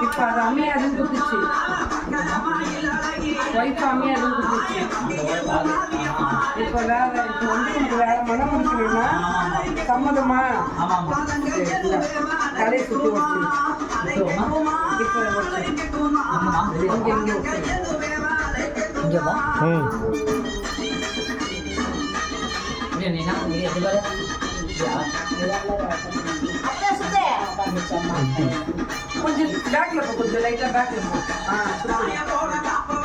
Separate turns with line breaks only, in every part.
இப்ப அது அம்மையா இருந்துச்சு ஒய்ஃப் அம்மையா இருந்துச்சு இப்ப வேற இப்ப வந்து எனக்கு வேற மனம் முடிக்கணும்னா சம்மதமா தலையை சுத்தி வச்சு இப்ப கொஞ்சம் பேக்ல கொஞ்சம் லைட்டா பேக்ல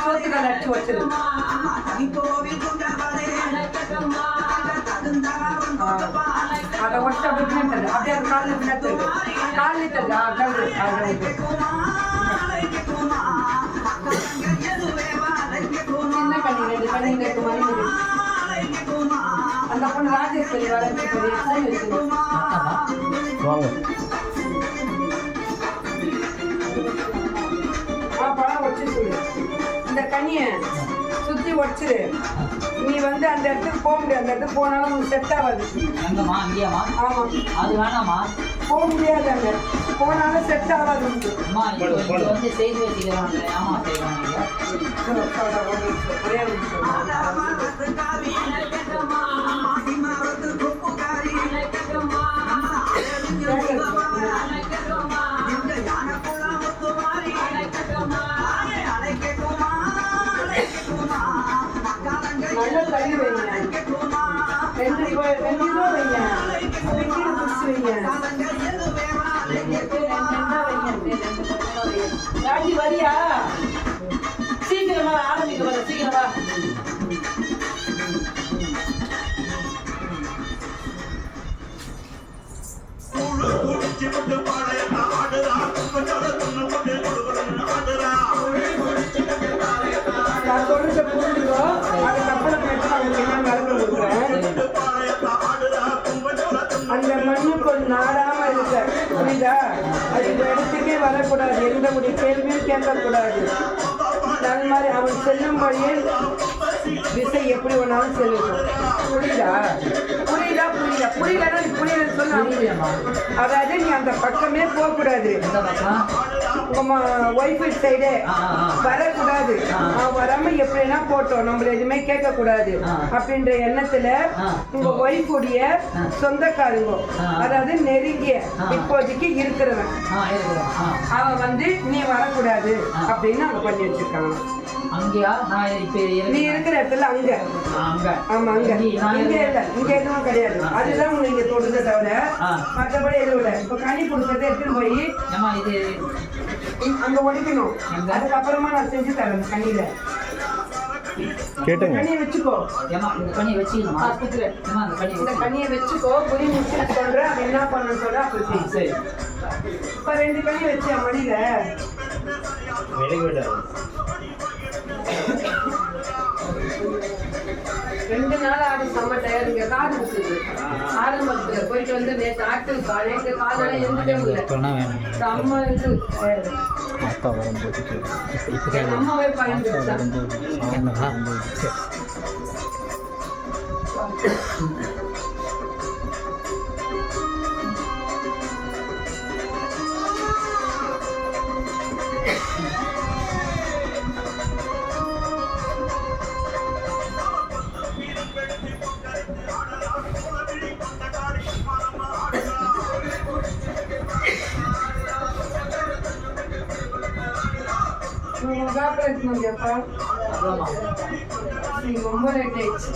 சோத்துக்கால அடிச்சு வச்சிரு அதை ஒட்டு அப்படி பின்னாடி அப்படியே அது காலில் பின்னாடி காலில் தருது சின்ன கண்ணி ரெண்டு கண்ணி ரெண்டு மணி அந்த பொண்ணு ராஜேஸ்வரி வளர்ச்சி பழம் வச்சு சொல்லு இந்த கனியை சுத்தி உடச்சிரு நீ வந்து அந்த இடத்துக்கு போக முடியாது அந்த இடத்துக்கு போனாலும் உங்களுக்கு செட் ஆகாது ஆமா அது வேணாமா போக முடியாது அங்க போனாலும் செட் ஆகாது வந்து செய்து வச்சுக்கிறாங்க ஆமா நல்ல தண்ணி வைங்க 2 ரூபாய் வைங்க ராஜி வரியா சீக்கிரமா ஆரம்பிக்க வர சீக்கிரமா நான் சொல்றத புரிஞ்சுக்கோ அதுக்கப்புறம் அந்த மண்ணுக்கு ஒரு நாடாம இருக்க புரியுதா அது இந்த இடத்துக்கே வரக்கூடாது எந்த ஒரு கேள்வியும் கேட்கக்கூடாது அது மாதிரி அவன் செல்லும் வழியில் விசை எப்படி வேணாலும் செல்லும் புரியுதா புரியலன்னா புரியல சொன்னா அதாவது நீ அந்த பக்கமே போகக்கூடாது உங்க ஒய்ஃபை சைடு வரக்கூடாது வராம எப்படின்னா போட்டோம் நம்மள எதுவுமே கேட்க கூடாது அப்படின்ற எண்ணத்துல உங்க ஒய்ஃபுடைய சொந்தக்காரங்க அதாவது நெருங்கிய இப்போதைக்கு இருக்கிறவன் அவன் வந்து நீ வரக்கூடாது அப்படின்னு அவங்க பண்ணி வச்சிருக்காங்க நீ இருக்கிற இடத்துல அங்க ஆமா அங்க இங்க இல்ல இங்க எதுவும் கிடையாது அதுதான் உங்களுக்கு இங்க தொடுத தவிர மற்றபடி எதுவும் இல்லை இப்ப கனி கொடுத்ததை எடுத்துன்னு போய் அங்க ஒடிக்கணும் அதுக்கப்புறமா நான் செஞ்சு தரேன் கனியில கனியை வச்சுக்கோ இந்த கனியை வச்சுக்கோ புரி முடிச்சு சொல்றேன் அது என்ன பண்ணு சொல்ற அப்படி சரி இப்ப 2 கனி வச்சியா மடியில 2 நாள் ஆடி செம்ம டயர் இங்க காது குத்துது ஆரம்பத்துல போயிட்டு வந்து நேற்று ஆக்டிவ் காலையில காலையில எந்திரிக்க முடியல செம்ம இது அம்மாவே பயன்படுத்தா ரொம்ப லேட் ஆயிடுச்சு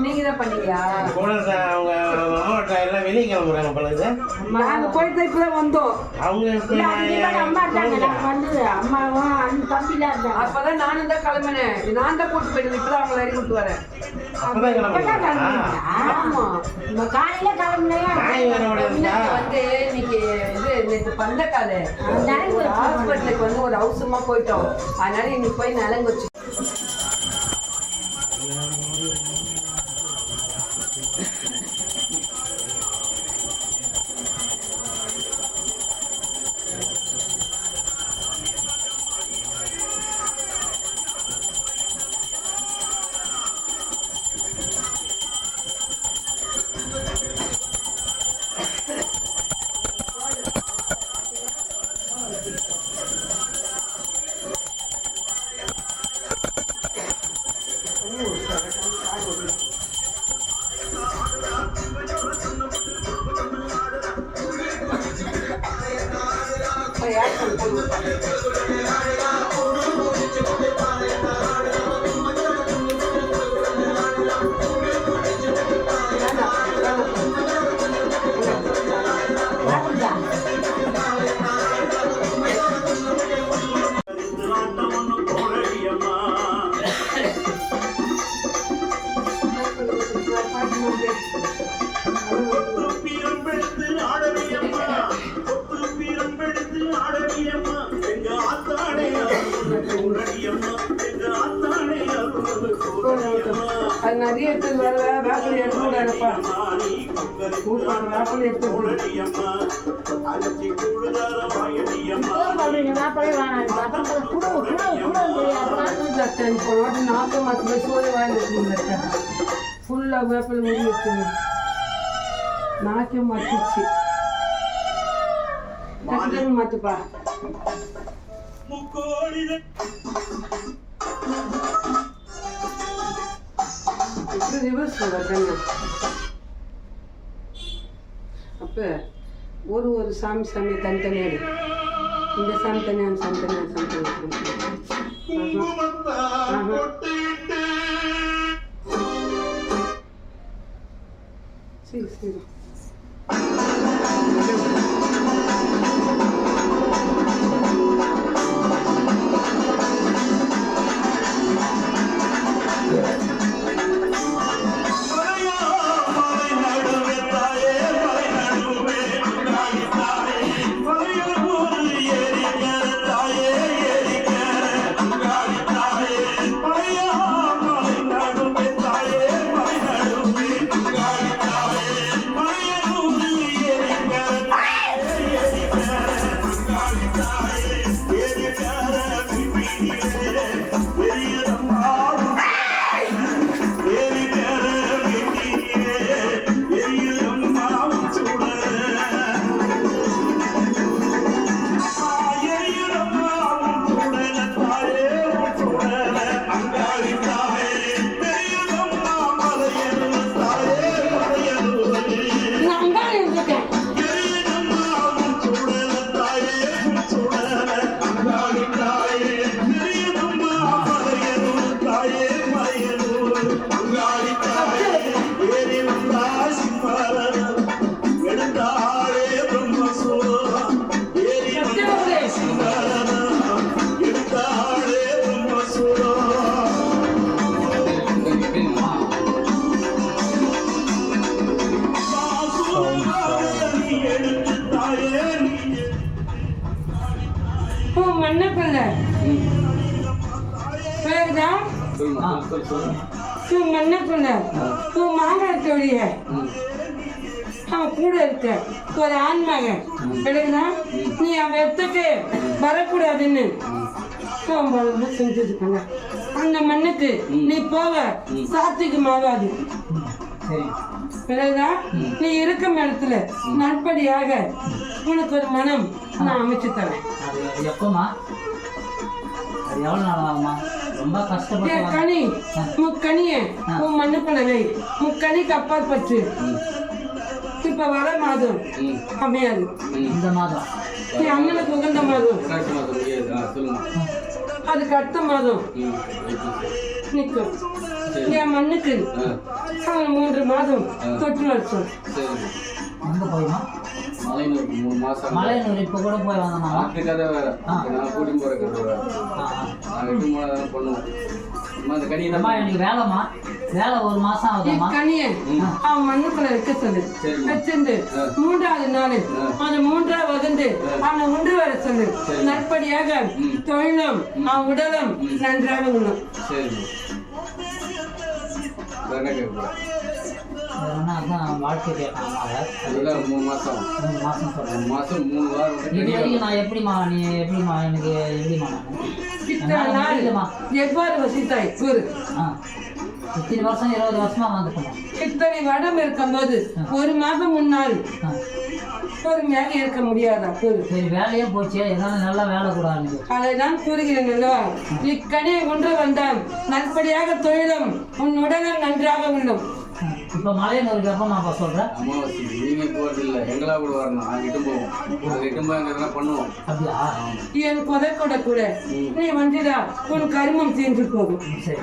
நீங்க தான் பண்ணீங்களா?
அவங்க மாமாட்ட எல்லாம் வெளியே கிளம்புறாங்க பழகுது.
நாங்க போயிட்டு இப்பதான் வந்தோம்.
அவங்க
அப்பதான் நானும் தான் கிளம்பினேன். நான் தான் கூட்டு போயிட்டு இப்பதான் அவங்களை அறி கூட்டு வரேன். ஆமா
காலையில கிளம்புனேன்
வந்து இன்னைக்கு இது நேற்று பந்தக்காலு ஹாஸ்பிட்டலுக்கு வந்து ஒரு அவசரமா போயிட்டோம். அதனால இன்னைக்கு போய் நலங்கு வச்சு அது நிறைய எடுத்து வர வேப்பிலை எடுத்து விடாதப்பா. வேப்பிலை எடுத்து நாக்க மாற்ற சோறு வாங்கி ஃபுல்லா வேப்பிலை மூடி வச்சுங்க. நாக்க மாட்டிச்சு மாத்துப்பா. ரிவர்ஸ் அப்ப ஒரு சாமி தனித்தனியாடு. இந்த சாமி தனியா சாமி தனியா சாமி சரி சரி மண்ணப்பிள்ளை மண்ணப்பிள்ளை மாங்கலத்தோடைய அவன் கூட இருக்க ஒரு ஆண்மகன் கிடைக்குதா? நீ அவன் இடத்துக்கு வரக்கூடாதுன்னு செஞ்சிருக்காங்க. அந்த மண்ணுக்கு நீ போக சாத்திக்கு மாறாது. பிறகுதா நீ இருக்கும் இடத்துல நற்படியாக உனக்கு ஒரு மனம் நான் அமைச்சு தரேன். கனி முக்கனிய உன் மண்ணுக்குள்ள வை. முக்கனிக்கு அப்பால் பற்று. இப்ப வர மாதம் அமையாது. இந்த மாதம் நீ அண்ணனுக்கு உகந்த மாதம். அதுக்கு அடுத்த மாதம் நிற்கும். என் மண்ணுக்கு அவன் 3 மாதம் தொற்று வருஷம்.
சரி.
அங்கே போயிமா
மலையனூர் 3 மாசம்.
மலையனூர் இப்போ கூட போய் வந்தோம்னா
ஆட்டு கதை வேற. நான் கூட்டின்னு போற கதை வேற. நாங்கள் 8 மாதம் பண்ணுவோம். அந்த கனி
அம்மா எனக்கு வேலைம்மா வேலை 1 மாசம் ஆகுதும்மா.
கனியன் அவன் மண்ணுக்குள்ள வைக்க சொல்லு. வச்சிருந்து 3வது நாள் அது 3ஆவது வந்து அவனை உண்டு வர சொல்லு. நற்படியாக தொழிலும் அவன் உடலும் நன்றாக உள்ளும்.
சரி. வேற என்ன கேட்கலாம்?
அதான் வாழ்க்கை கேட்டான்
அதுதான் 3 மாசம்.
3 மாசம் சொல்றேன்.
3 மாசம் 3 வாரம்
இது வரைக்கும் நான் எப்படிமா நீ எப்படிமா எனக்கு எப்படிமா நான்
எவ்வாறு வசித்தாய் கூறு.
இத்தனை வருஷம் 20 வருஷமா வந்துட்டோம்.
இத்தனை வடம் இருக்கும்போது 1 மாதம் முன்னால் பொறுமையாக இருக்க முடியாதா கூறு.
சரி வேலையே போச்சு ஏதாவது நல்லா வேலை கூடாது.
அதைதான் கூறுகிறேன் அல்லவா. இக்கனியை கொண்டு வந்தான் நற்படியாக தொழிலும் உன் உடலும் நன்றாக உள்ளும்.
இப்போ மலையனூருக்கு எப்போ நான் சொல்கிறேன்.
அமாவாசை நீங்க போறது இல்லை, எங்களா கூட வரணும். நாங்கள் போவோம். நாங்கள் போய் அங்கே எதனா பண்ணுவோம்.
அப்படியா?
என் கொதை கூட நீ வந்துடா உன் கருமம் தீர்ந்து போகும்.
சரி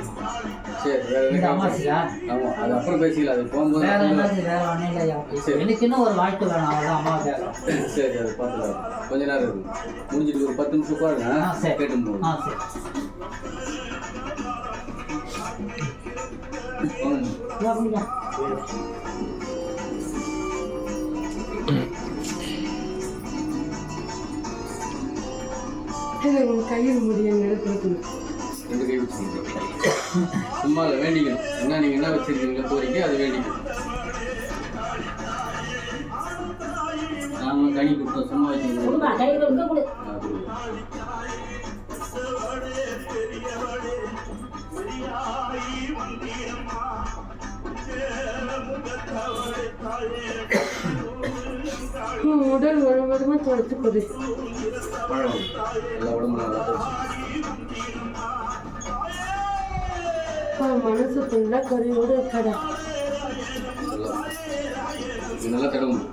சரி. வேற
அமாவாசையா?
ஆமாம், அது அப்புறம் பேசிக்கலாம். அது போகும்போது
வேற என்னது வேற ஒன்றும் இல்லையா? எனக்கு இன்னும் ஒரு வாழ்க்கை வேணும். அவ்வளோதான் அம்மா கேட்கலாம்.
சரி, அது பார்த்துக்கலாம். கொஞ்ச நேரம் இருக்கும். முடிஞ்சிட்டு ஒரு 10 நிமிஷம் பாருங்க. கேட்டு போகும்.
சரி.
உன் கையில் முடிய நிறுத்தி
2 கை வச்சுருக்கீங்க. சும்மா இல்லை, வேண்டிக்கணும். என்ன நீங்கள் என்ன வச்சுருக்கீங்களோ கோரிக்கை அது வேண்டிக்கணும். நாம கனி கொடுத்தோம், சும்மா வச்சுருக்கோம்.
கையில் இருக்க கொடு.
உடல் முழுவதுமா துடைத்து கொடு.
பழம் எல்லா உடம்பு நல்லா
மனசு ஃபுல்லா கறியோடு இருக்கடா.
நல்லா தடவும்.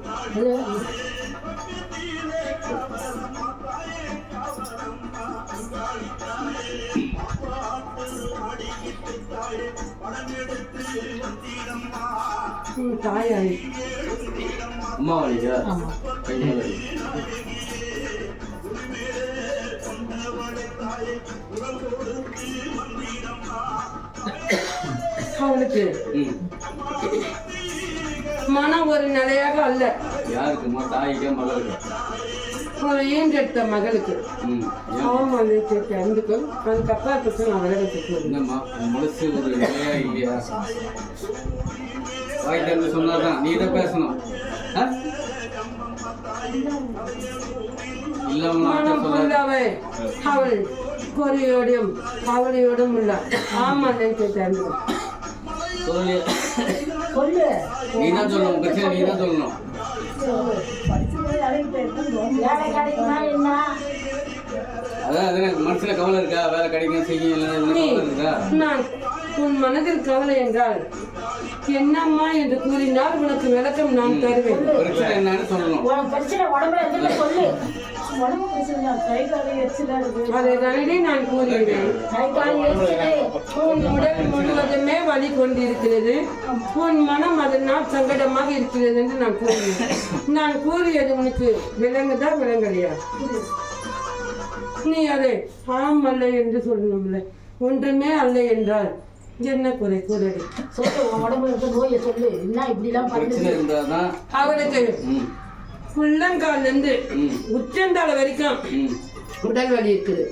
தாயாய்
அம்மா வலிக்கா? கை மேலே
அவனுக்கு மனம் ஒரு நிலையாக அல்ல.
யாருக்குமா? தாய்க்கா மகளுக்கு?
அவன் ஈன்றெடுத்த மகளுக்கு. ஆமா தெரிஞ்சுக்கும். அதுக்கப்புறம் பற்றி நான் விலகத்துக்கு
என்னம்மா உன் மனசு ஒரு நிலையா இல்லையா? வாய் திறந்து சொன்னாதான் நீ தான் பேசணும்.
மனம் ஃபுல்லாவே அவள் பொறியோடும் கவலையோடும் உள்ள. ஆமா தெரிஞ்சுக்கும்.
சொல்லு.
சொல்லு.
நீ தான் சொல்லணும். பிரச்சனை நீ தான் சொல்லணும்.
வேலை கிடைக்குமா என்ன?
அதான் மனசுல கவலை இருக்கா? வேலை கிடைக்கும் செய்யும் இருக்கா?
நான் உன் மனதில் கவலை என்றால் என்னம்மா என்று கூறினால் உனக்கு விளக்கம் நான் தருவேன்.
பிரச்சனை என்னன்னு சொல்லணும்.
உனக்கு பிரச்சனை உடம்புல எதுவுமே சொல்லு. உடம்பு பிரச்சனை கை கால் எரிச்சலா இருக்கு.
அதை தானே நான் கூறுகிறேன்.
கை கால் எரிச்சலே.
உன் உடல் முழுவதுமே வலி கொண்டிருக்கிறது. உன் மனம் அதனால் சங்கடமாக இருக்கிறது என்று நான் கூறுகிறேன். நான் கூறியது உனக்கு விளங்குதா விளங்கலையா? நீ அதை ஆம் அல்ல என்று சொல்லணும்ல. ஒன்றுமே அல்ல என்றால் என்ன குறை கூறடி.
சொல்லு. உன் உடம்புல இருக்க நோயை சொல்லு. என்ன இப்படிலாம்
பிரச்சனை
பண்ணுது?
இருந்தாதான்
அவனுக்கு உள்ளங்கால்ல இருந்து உச்சந்தால வரைக்கும் உடல் வலி இருக்குது.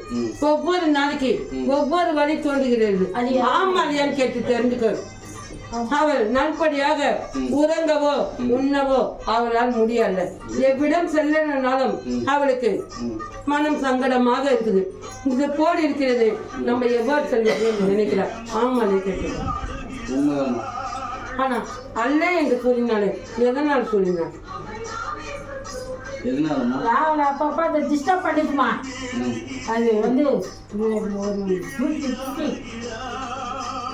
ஒவ்வொரு நாளைக்கு ஒவ்வொரு வலி தோன்றுகிறது. அது ஆமாலியான்னு கேட்டு தெரிஞ்சுக்க. அவள் நல்படியாக உறங்கவோ உண்ணவோ அவளால் முடியல. எவ்விடம் செல்லனாலும் அவளுக்கு மனம் சங்கடமாக இருக்குது. இது போல் இருக்கிறது. நம்ம எவ்வாறு செல்வது நினைக்கிறார். ஆமாலே கேட்கிறோம். ஆனா அல்ல என்று கூறினாலே எதனால் கூறினார்?
நான் அப்பப்போ அதை டிஸ்டர்ப் பண்ணிக்குமா. அது வந்து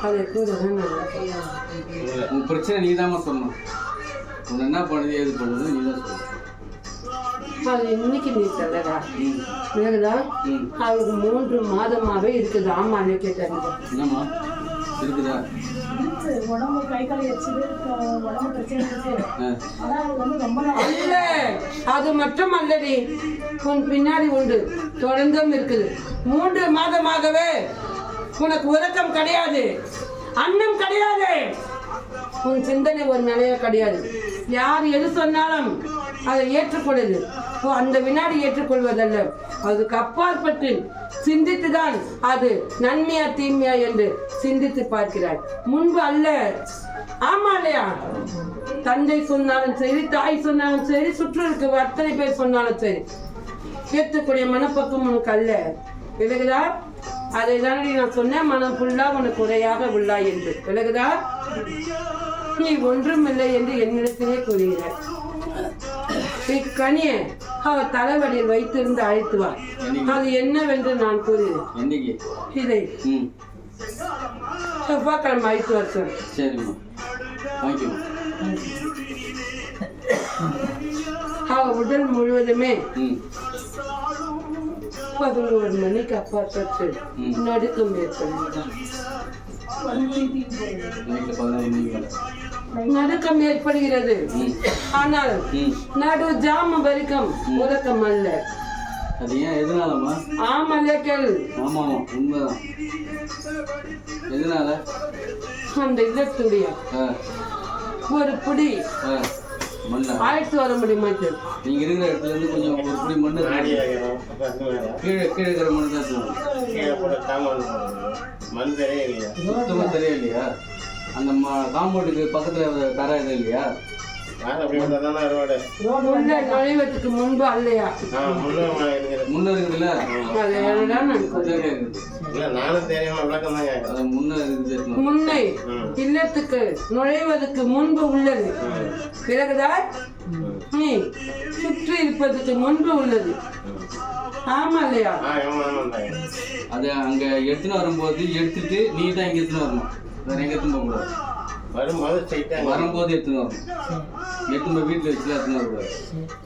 அதை கூறுதான்.
உன் பிரச்சனை நீ தான் சொல்லணும். உன்னை என்ன பண்ணுது ஏது பண்ணுது நீ தான் சொல்லணும்.
அது இன்னைக்கு நீ சொல்லடா. வேறுதான் அவளுக்கு 3 மாதமாகவே இருக்குது. ஆமாலே கேட்டாங்க.
என்னம்மா இருக்குதா?
இருக்கு. உடம்பு கை கால் எரிச்சது, உடம்பு பிரச்சனை இருக்கு.
ஆ.
ஆனா அது வந்து ரொம்ப நாள்
அல்ல, அது மட்டும் அல்லடி, உன் பின்னாடி உண்டு தொடர்ந்தும் இருக்குது. 3 மாதமாகவே உனக்கு உறக்கம் கிடையாது, அன்னம் கிடையாது, உன் சிந்தனை ஒரு நிலைய கிடையாது. யார் எது சொன்னாலும் அதை ஏற்றுக்கொள்ளுது. அந்த வினாடி ஏற்றுக்கொள்வதல்ல, அதுக்கு அப்பாற்பட்டு சிந்தித்துதான் அது நன்மையா தீமையா என்று சிந்தித்து பார்க்கிறாய். முன்பு அல்ல. ஆமா இல்லையா? தந்தை சொன்னாலும் சரி, தாய் சொன்னாலும் சரி, சுற்று இருக்க அத்தனை பேர் சொன்னாலும் சரி, ஏற்றுக்கூடிய மனப்பக்கம் உனக்கு அல்ல. விலகுதா? அதை தானே நான் சொன்னேன், மனம் ஃபுல்லா உனக்கு குறையாக உள்ளாய் என்று. விலகுதா? நீ ஒன்றுமில்லை என்று என்னிடத்திலே கூறுகிறார். இக்கனியை அவர் தலைவலியில் வைத்திருந்து அழைத்துவார். அது என்னவென்று நான் கூறுகிறேன்.
என்னைக்கு?
இதை
ம்.
செவ்வாய்க்கிழமை அழைத்து வர சொல்.
சரிம்மா, வாங்கிக்கோ.
அவள் உடல் முழுவதுமே
ம்.
11 மணிக்கு அப்பாற்பட்டு நடுக்கம் ஏற்படுகிறார்.
நைட்டில் 11 மணிக்கு மேலே
நடுக்கம் ஏற்படுகிறது. ஆனால் நடு ஜாம வரைக்கும் உறக்கம் அல்ல.
அது ஏன்? எதனாலம்மா?
ஆமல்ல கேள்.
ஆமா ஆமா, உண்மைதான். எதனால?
அந்த இல்லத்துடைய ஒரு புடி
மண்ணா
அழைத்து வர முடியுமா கேள்.
நீங்க இருக்கிற இடத்துல இருந்து கொஞ்சம் ஒரு புடி மண்ணு கீழே கீழே இருக்கிற மண்ணு தான் சுத்தமா தெரியலையா? அந்த காம்பவுண்டுக்கு பக்கத்துல தர இது இல்லையா?
உள்ள நுழைவதற்கு முன்பு அல்லையா?
முன்ன இருக்குதுல்ல,
முன்னை இல்லத்துக்கு நுழைவதற்கு முன்பு உள்ளது. பிறகுதான் நீ சுற்றி இருப்பதற்கு முன்பு உள்ளது. ஆமா இல்லையா?
அது அங்க எடுத்துன்னு வரும்போது எடுத்துட்டு நீ தான் இங்க எடுத்துன்னு வரணும், வேற எங்க எடுத்துன்னு போக கூடாது. வரும்போது எடுத்துன்னு வரணும். எடுத்துன்னு போய் வீட்டுல வச்சுல எடுத்துன்னு வரக்கூடாது,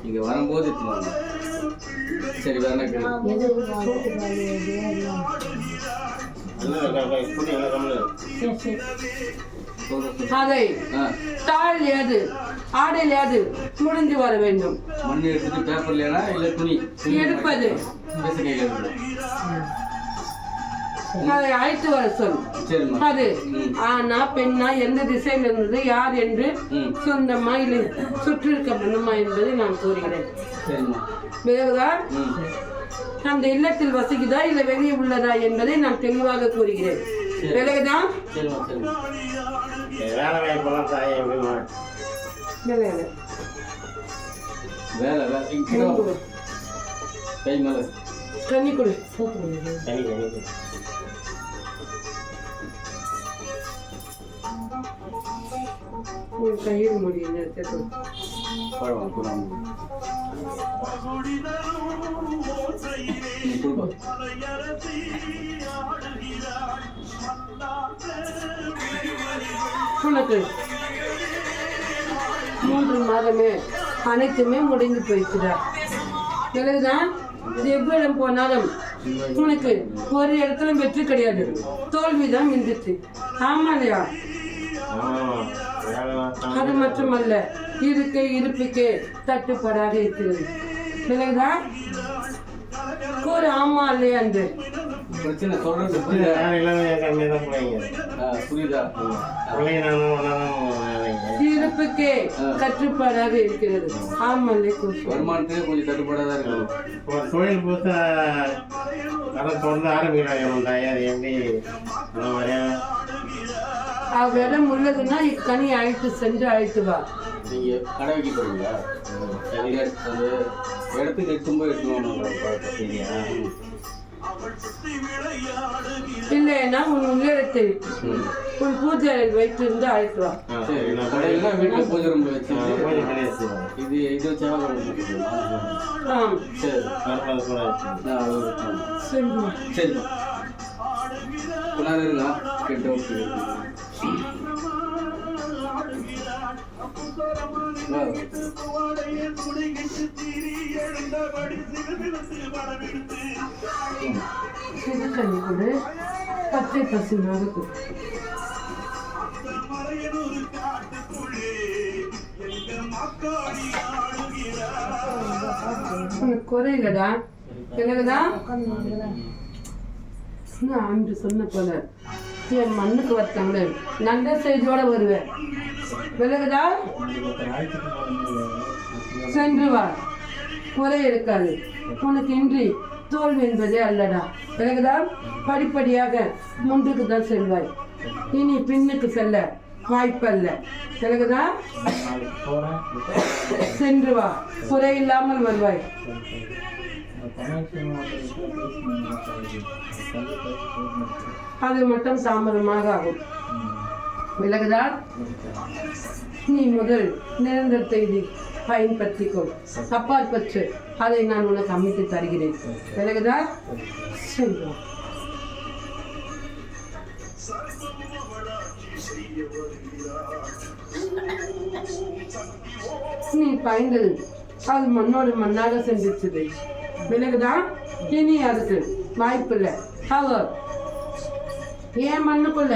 இங்க வரும்போது எடுத்துன்னு வரணும். சரி, வேற என்ன கேள்வி?
அதை தாள் ஏது ஆடையில் ஏது முடிந்து வர வேண்டும்.
மண் எடுத்துட்டு பேப்பர்லயா இல்ல துணி
எடுப்பது
கையில எடுக்கணும்.
அதை அழைத்து வர சொல். அது ஆனா பெண்ணா எந்த திசையில் இருந்தது யார் என்று சொந்தமா இல்லை சுற்றி இருக்க பெண்ணுமா என்பதை நான் கூறுகிறேன். பிறகுதான் அந்த இல்லத்தில் வசிக்குதா இல்லை வெளியே உள்ளதா என்பதை நான் தெளிவாக கூறுகிறேன். பிறகுதான் கண்ணி கொடு. கையில் முடியும் உனக்கு 3 மாதமே அனைத்துமே முடிந்து போயிடுச்சுதான். பிறகுதான் எவ்விடம் போனாலும் உனக்கு ஒரு இடத்துல வெற்றி கிடையாது, தோல்விதான் மிஞ்சிச்சு. ஆமா இல்லையா? அது மட்டுமல்ல, இருப்புக்கே தட்டுப்பாடாக இருக்கிறது. பிறகுதான் கூறு ஆமா இல்லையா என்று
பிரச்சனை சொல்றது புரியுதா?
இருப்புக்கே கட்டுப்பாடாக இருக்கிறது. ஆமா இல்லையா?
வருமானத்துக்கு கொஞ்சம் தட்டுப்பாடாக தான் இருக்குது.
தொழில் புதுசா தொடர்ந்து ஆரம்பிக்கிறாங்க. எப்படி
இடம் உள்ளதுன்னா இக்கனி அழைத்து சென்று அழைத்து வா.
நீங்க கடை வைக்க போறீங்களா? அது இடத்துக்கு எடுத்தும்போது எடுத்துக்கணும்.
இல்லைன்னா உன் உள்ளத்தில் உன் பூஜை வைத்திருந்து அழைத்து வா.
கடையில வீட்டுல பூஜை ரூம்ல வச்சு இது வச்சா சரி சரி இருங்க கேட்டு
சிறு கண்ணி கொடு, பச்சை பசுனாக கொடு. உனக்கு குறையிலடா எனக்குதா நான் அன்று சொன்ன போல என் மண்ணுக்கு வரத்தாங்களே நல்ல செய்தியோட வருவேன் விலகுதா சென்று வா குறை இருக்காது உனக்கு இன்றி தோல்வி என்பதே அல்லடா விலகுதா படிப்படியாக முன்றுக்கு தான் செல்வாய் இனி பின்னுக்கு செல்ல வாய்ப்பல்ல விலகுதா சென்று வா குறை இல்லாமல் வருவாய் அது மட்டும் தாமதமாக ஆகும் விலகுதா நீ முதல் நிரந்தரத்தை பயன்படுத்திக்கொள் அப்பாற்பற்று அதை நான் உனக்கு அமைத்து தருகிறேன் விலகுதா சென்று வா. நீ பயந்தது அது மண்ணோடு மண்ணாக செஞ்சிருச்சது விலகுதான் இனி அதுக்கு வாய்ப்பில்லை அவர் ஏன் மண்ணுக்குள்ள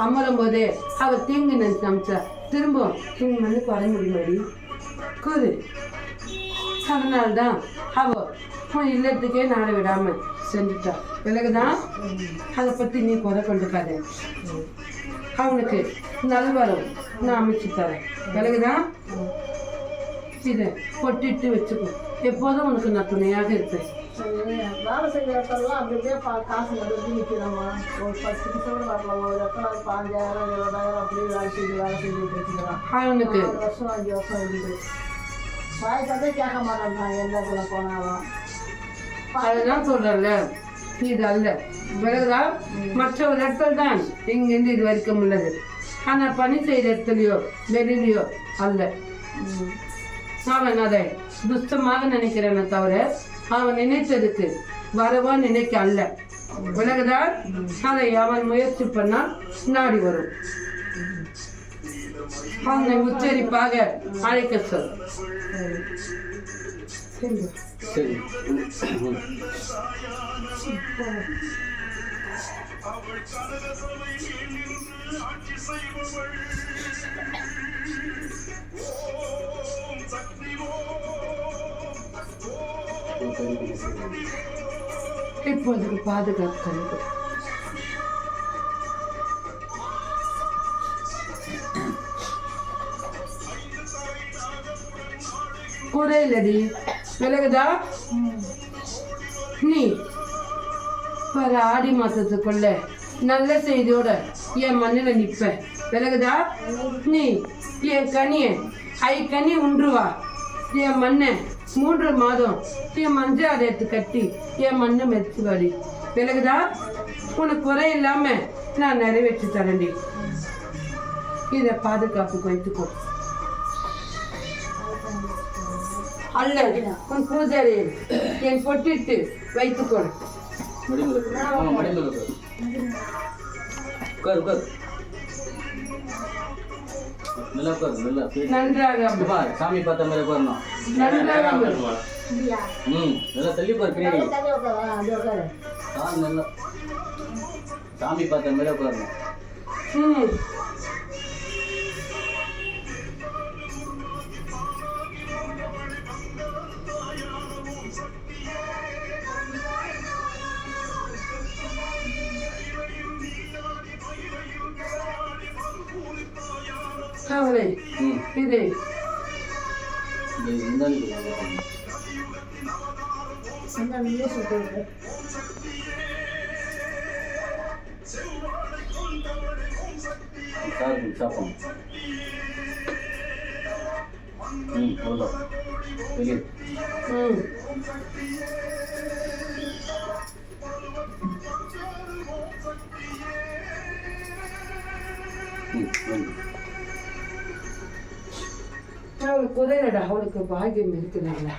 அமரும் போதே அவர் தீங்கு நினைச்சு அமைச்சா திரும்ப உன் மண்ணுக்கு வர முடியுமாடி கூறு அதனால்தான் அவர் உன் இல்லத்துக்கே நாட விடாம செஞ்சுட்டா விலகுதான் அதை பத்தி நீ குறை கொண்டுக்காத அவனுக்கு நல்வரம் நான் அமைச்சு தரேன் விலகுதான் இதை பொட்டிட்டு வச்சுக்கோ எப்போதும் உனக்கு நான் துணையாக இருப்பேன்
வேலை செய்கிற இடத்துலலாம் அப்படி அப்படியே காசு மட்டும் நிற்கிறோமா ஒரு 10 நிமிஷம் கூட வரலாம் ஒரு இடத்துல 5000 20,000 அப்படியே வேலை செஞ்சுட்டு வச்சுக்கலாம்
அவனுக்கு
4 வருஷம் 5 வருஷம் இருக்குது வாய்க்கதே கேட்க மாட்டேன் நான் எந்த இடத்துல போனாலும்
அதுதான் சொல்றேன்ல இது அல்ல விலகுதான் மற்ற ஒரு இடத்துல தான் இங்கிருந்து இது வரைக்கும் உள்ளது ஆனால் பணி செய்கிற இடத்துலையோ வெளியிலையோ அல்ல அவன் அதை துஷ்டமாக நினைக்கிறேனே தவிர அவன் நினைத்ததுக்கு வரவா நினைக்க அல்ல விலகுதான் அதை அவன் முயற்சி பண்ணால் நாடி வரும் அவனை உச்சரிப்பாக அழைக்க சொல்
சரி
இப்போதுக்கு பாதுகாப்பு குறையிலடி விலகுதா நீ வர ஆடி மாசத்துக்குள்ள நல்ல செய்தியோட என் மண்ணில நிப்ப விலகுதா நீ என் கனிய கனி உண்டுவா என் மண்ணை 3 மாதம் என் மஞ்சள் அடையத்து கட்டி என் மண்ணை மெச்சு வாடி விலகுதா உனக்கு குறை இல்லாம நான் நிறைவேற்றி தரேன்டி இதை பாதுகாப்புக்கு வைத்துக்கோ அல்ல உன் பூஜாரியில் என் பொட்டிட்டு வைத்துக்கொள் நன்றாக
சாமி பார்த்த மாதிரி உட்காரணும்
நன்றாக
நல்லா தள்ளி பாரு பின்னாடி நல்லா சாமி பார்த்த மாதிரி உட்காரணும்
அவளை இது
சாப்பிடும் வெளியே
அவளுக்கு குறையடா அவளுக்கு பாக்கியம் இருக்குதுங்களா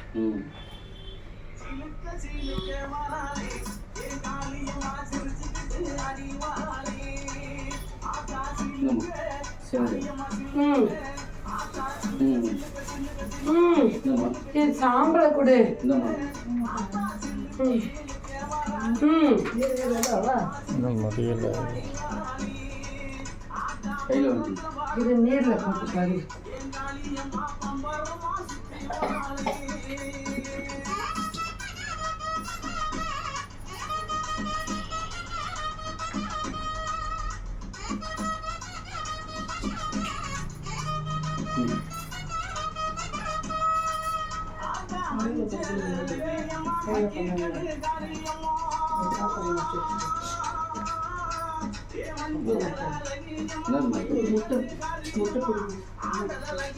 என் சாம்பலை கொடு
கையில்
இது நீர்ல போட்டு பாரு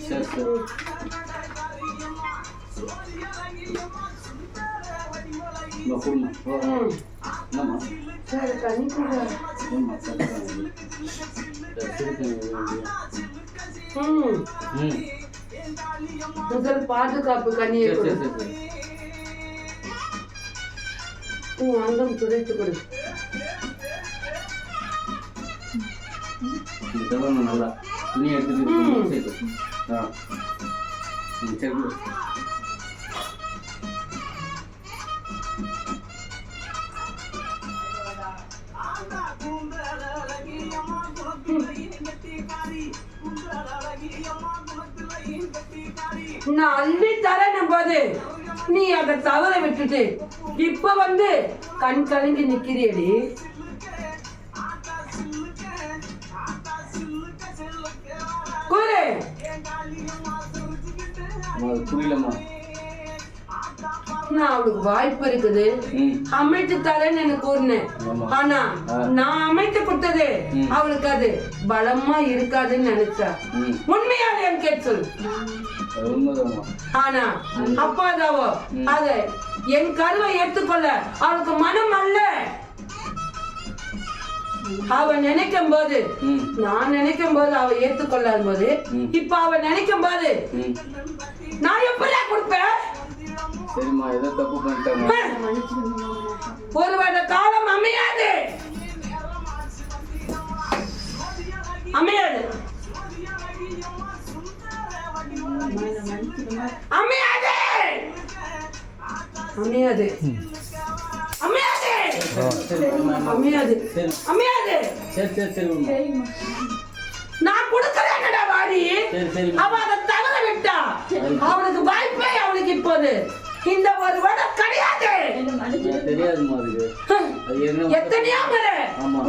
சரி சரி கொடுமா என்னம்மா
சரி தண்ணி கூட முதல் பாதுகாப்பு கண்ணியை
சரி
கொடு.
சரி சரி
அங்கம் துடைத்து கொடு.
இதெல்லாம் நல்லா துணி எடுத்துட்டு ஆ சரி கொடு.
நான் அள்ளி தரேன் போது நீ அதை தவற விட்டுட்டு இப்ப வந்து கண் கலங்கி நிக்கிறியடி. கூறு
புரியலம்மா.
நான் அவளுக்கு வாய்ப்பு இருக்குது அமைத்து தரேன்னு எனக்கு கூறினேன். ஆனா நான் அமைத்து கொடுத்தது அவளுக்கு அது பலமா இருக்காதுன்னு நினைச்சா. உண்மையாலே என் கேட்டு சொல்லு. ஆனா அப்பாதாவோ அத என் கருவை ஏற்றுக்கொள்ள அவளுக்கு மனம் அல்ல. அவ நினைக்கும் போது நான் நினைக்கும் போது அவ ஏற்றுக்கொள்ளாத போது இப்ப அவ நினைக்கும் போது நான் எப்படியா கொடுப்பேன்?
சரிம்மா ஏதோ தப்பு பண்ணிட்டேன்.
ஒரு வருட காலம் அமையாது அமையாது அமையாது அமையாது அமையாது அமையாது அமையாது.
சரி சரி சரி
நான் கொடுக்கறேன்டா வாடி.
சரி சரி
அவ அதை தவற விட்டா. அவளுக்கு வாய்ப்பே அவளுக்கு இப்போது இந்த ஒரு வருடம் கிடையாது.
தெரியாதுமா அதுக்கு
எத்தனையோ முறை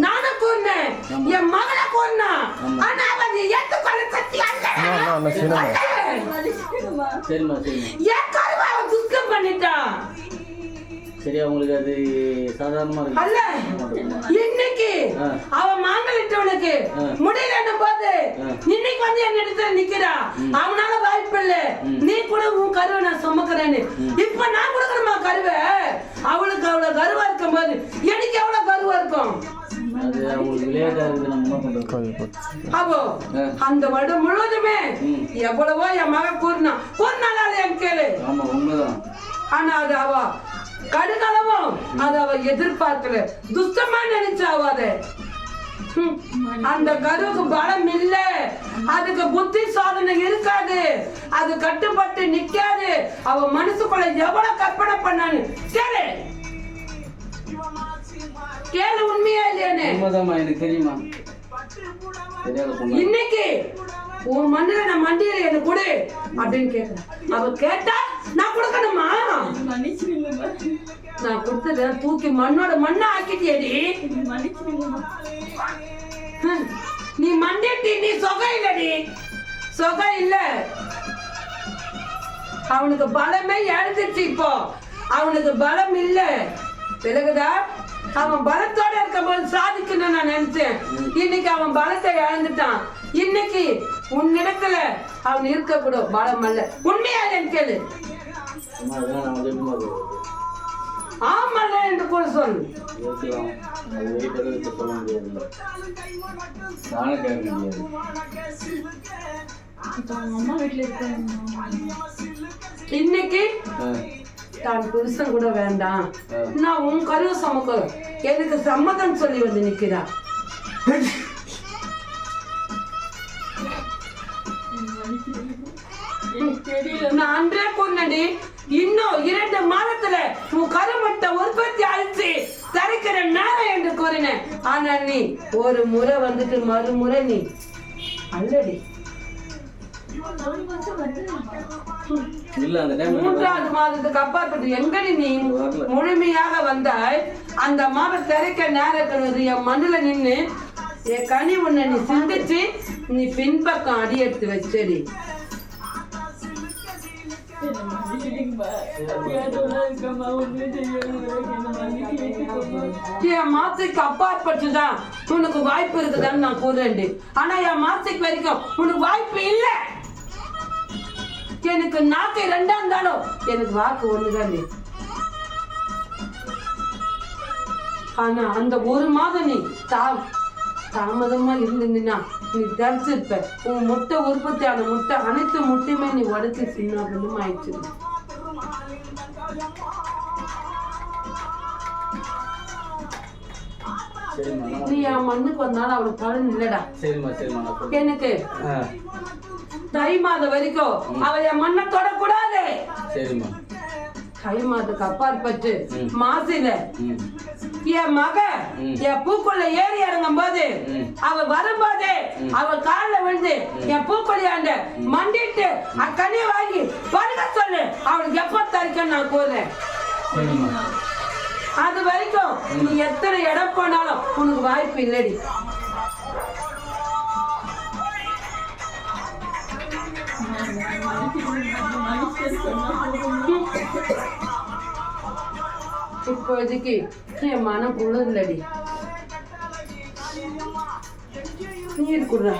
நானும் கூறினேன், என் மகளை கூறினா. ஆனா அவன் ஏற்றுக்கொள்ள சக்தி அல்ல.
சரிம்மா சரிம்மா
என் கருவை அவன் துக்கம் பண்ணிட்டான்.
சரியா உங்களுக்கு அது சாதாரணமா இருக்கு
அல்ல. இன்னைக்கு அவன் மாங்கலிட்டவனுக்கு முடியலன்னு போது இன்னைக்கு வந்து என் இடத்துல நிக்கிறா. அவனால வாய்ப்பு இல்ல. நீ கூட உன் கருவை நான் சுமக்கிறேன்னு இப்ப நான் கொடுக்கணுமா கருவை? அவளுக்கு அவ்வளவு கருவா இருக்கும் போது எனக்கு எவ்வளவு கருவா இருக்கும்?
அது அவங்களுக்கு விளையாட்டா இருக்கு. நம்ம என்ன பண்றது?
அவோ அந்த வருடம் முழுவதுமே எவ்வளவோ என் மகன் கூறினால என் கேளு.
ஆமா உண்மைதான்.
ஆனா அது அவ கடுகளவும் அது அவ எதிர்பார்க்கல. துஷ்டமா நினைச்சாவாத. அந்த கருவுக்கு பலம் இல்ல. அதுக்கு புத்தி சாதனை இருக்காது. அது கட்டுப்பட்டு நிக்காது. அவ மனசுக்குள்ள எவ்வளவு கற்பனை பண்ணான்னு கேளு. கேளு உண்மையா இல்லையானே?
உண்மைதாம்மா எனக்கு தெரியுமா.
இன்னைக்கு உன் மண்ணில நான் மண்டியில என்ன கொடு அப்படின்னு கேட்கிறேன். அவ கேட்டா நான் கொடுக்கணுமா? நான் கொடுத்தத தூக்கி மண்ணோட மண்ணா ஆக்கிட்டியடி. நீ மண்டிட்டி. நீ சொகை இல்லடி. சொகை இல்ல. அவனுக்கு பலமே இழந்துச்சு. இப்போ அவனுக்கு பலம் இல்ல. விலகுதா? அவன் பலத்தோட இருக்கும் போது சாதிக்கணும்னு நான் நினைச்சேன். இன்னைக்கு அவன் பலத்தை இழந்துட்டான். இன்னைக்கு உன்னிடத்துல அவன் இருக்கக்கூடும் பலம் அல்ல. உண்மையா என் கேளு. ஆமல்ல என்று கூட சொல்லு. இன்னைக்கு தான் புருஷன் கூட வேண்டாம், நான் உன் கருவை சமக்க எனக்கு சம்மதம் சொல்லி வந்து நிக்கிறா. நான் அன்றே கொன்னடி. இன்னும் 2 மாதத்துல உன் கருமட்ட உற்பத்தி அழிச்சு தரைக்கிற நேரம் என்று கூறினேன். ஆனா நீ ஒரு முறை வந்துட்டு மறுமுறை நீ அல்லடி.
இல்ல அந்த டைம்
மூன்றாவது மாதத்துக்கு அப்பாற்பட்டு எங்கடி நீ முழுமையாக வந்தாய்? அந்த மாதம் திரைக்க நேரக்கிறது என் மண்ணுல நின்னு என் கனி உன்னை நீ சிந்திச்சு நீ பின்பக்கம் அடி எடுத்து வச்சடி. என் மாசத்துக்கு அப்பாற்பட்டுதான் உனக்கு வாய்ப்பு இருக்குதான்னு நான் கூறேன். ஆனா என் மாசத்துக்கு வரைக்கும் உனக்கு வாய்ப்பு இல்லை. எனக்கு நாக்கு ரெண்டா இருந்தாலும் எனக்கு வாக்கு ஒண்ணுதான். ஆனா அந்த ஒரு மாதம் நீ தாமதமா இருந்தீங்கன்னா நீ தரிச்சிருப்ப. உன் முட்டை உற்பத்தியான முட்டை அனைத்து முட்டையுமே நீ உடச்சி சின்ன பின்னமா ஆயிடுச்சு. நீ என் மண்ணுக்கு வந்தாலும் அவளுக்கு பலன் இல்லடா. எனக்கு தை மாதம் வரைக்கும் அவள் என் மண்ணை தொடக்கூடாது. தை மாதத்துக்கு அப்பாற்பட்டு மாசில என் மக என் பூக்குள்ள ஏறி இறங்கும் போது அவள் வரும்போது அவள் காலில் விழுந்து என் பூக்குள்ளியாண்ட மண்டிட்டு அக்கனியை வாங்கி பருக சொல்லு. அவளுக்கு எப்ப தரிக்க நான் கூறேன். அது வரைக்கும் நீ எத்தனை இடம் போனாலும் உனக்கு வாய்ப்பு இல்லடி. இப்போதைக்கு என் மனம் குளிர்லடி. நீர் குடுற,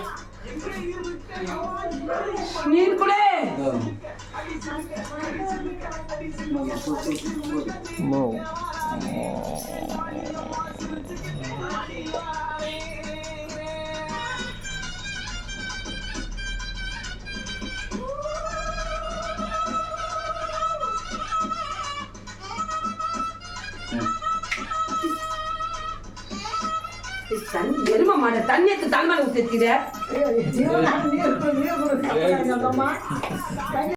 நீர் குடு. எரும மாட தண்ணியத்து தலைமையில ஊத்திருக்கிற.
நீர்